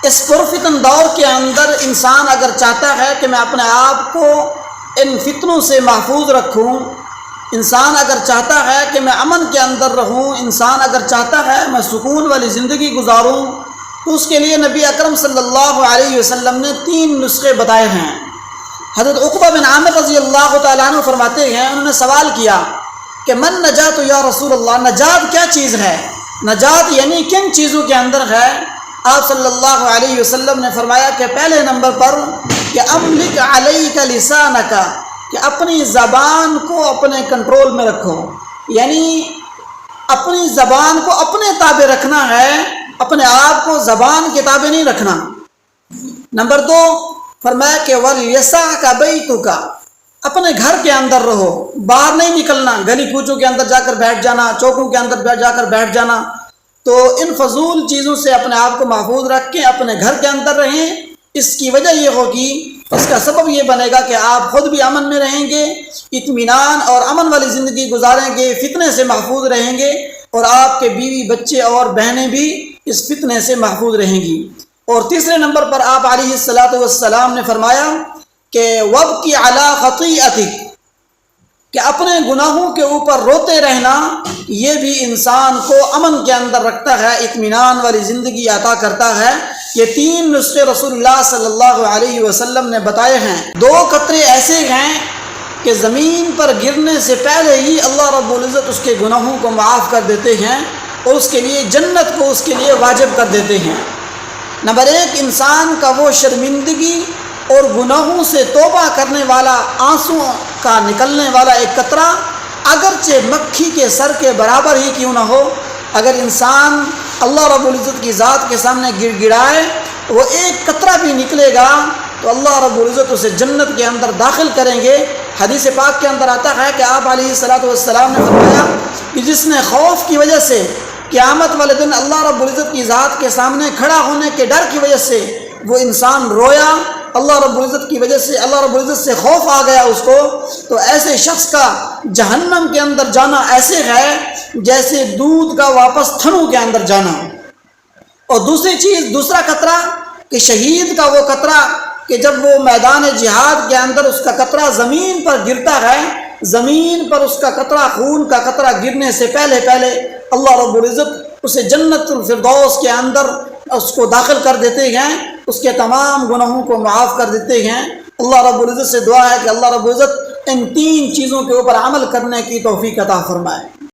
اس پرفتن دور کے اندر انسان اگر چاہتا ہے کہ میں اپنے آپ کو ان فتنوں سے محفوظ رکھوں، انسان اگر چاہتا ہے کہ میں امن کے اندر رہوں، انسان اگر چاہتا ہے میں سکون والی زندگی گزاروں، تو اس کے لیے نبی اکرم صلی اللہ علیہ وسلم نے 3 نسخے بتائے ہیں۔ حضرت عقبہ بن عامر رضی اللہ تعالیٰ عنہ فرماتے ہیں، انہوں نے سوال کیا کہ من نجات یا رسول اللہ، نجات کیا چیز ہے، نجات یعنی کن چیزوں کے اندر ہے؟ آپ صلی اللہ علیہ وسلم نے فرمایا کہ پہلے نمبر پر کہ املک علیک لسانک، کہ اپنی زبان کو اپنے کنٹرول میں رکھو، یعنی اپنی زبان کو اپنے تابع رکھنا ہے، اپنے آپ کو زبان کے تابع نہیں رکھنا۔ نمبر 2 فرمایا کہ وَلْيَسَعْكَ بَيْتُكَ، اپنے گھر کے اندر رہو، باہر نہیں نکلنا، گلی کوچوں کے اندر جا کر بیٹھ جانا، چوکوں کے اندر جا کر بیٹھ جانا۔ تو ان فضول چیزوں سے اپنے آپ کو محفوظ رکھ کے اپنے گھر کے اندر رہیں۔ اس کی وجہ یہ ہوگی، اس کا سبب یہ بنے گا کہ آپ خود بھی امن میں رہیں گے، اطمینان اور امن والی زندگی گزاریں گے، فتنے سے محفوظ رہیں گے، اور آپ کے بیوی بچے اور بہنیں بھی اس فتنے سے محفوظ رہیں گی۔ اور تیسرے نمبر پر آپ علیہ الصلاۃ والسلام نے فرمایا کہ وَابْكِ عَلَىٰ خَطِيئَتِكَ، کہ اپنے گناہوں کے اوپر روتے رہنا یہ بھی انسان کو امن کے اندر رکھتا ہے، اطمینان والی زندگی عطا کرتا ہے۔ یہ 3 نسخے رسول اللہ صلی اللہ علیہ وسلم نے بتائے ہیں۔ 2 قطرے ایسے ہیں کہ زمین پر گرنے سے پہلے ہی اللہ رب العزت اس کے گناہوں کو معاف کر دیتے ہیں اور اس کے لیے جنت کو اس کے لیے واجب کر دیتے ہیں۔ نمبر 1 انسان کا وہ شرمندگی اور گناہوں سے توبہ کرنے والا، آنسوں کا نکلنے والا ایک قطرہ، اگرچہ مکھی کے سر کے برابر ہی کیوں نہ ہو، اگر انسان اللہ رب العزت کی ذات کے سامنے گڑ گڑائے، وہ ایک قطرہ بھی نکلے گا تو اللہ رب العزت اسے جنت کے اندر داخل کریں گے۔ حدیث پاک کے اندر آتا ہے کہ آپ علیہ الصلاۃ والسلام نے فرمایا کہ جس نے خوف کی وجہ سے قیامت والے دن اللہ رب العزت کی ذات کے سامنے کھڑا ہونے کے ڈر کی وجہ سے وہ انسان رویا، اللہ رب العزت کی وجہ سے اللہ رب العزت سے خوف آ گیا اس کو، تو ایسے شخص کا جہنم کے اندر جانا ایسے ہے جیسے دودھ کا واپس تھنوں کے اندر جانا۔ اور دوسری چیز، دوسرا قطرہ کہ شہید کا وہ قطرہ کہ جب وہ میدان جہاد کے اندر اس کا قطرہ زمین پر گرتا ہے، زمین پر اس کا قطرہ، خون کا قطرہ گرنے سے پہلے اللہ رب العزت اسے جنت الفردوس کے اندر اس کو داخل کر دیتے ہیں، اس کے تمام گناہوں کو معاف کر دیتے ہیں۔ اللہ رب العزت سے دعا ہے کہ اللہ رب العزت ان 3 چیزوں کے اوپر عمل کرنے کی توفیق عطا فرمائے۔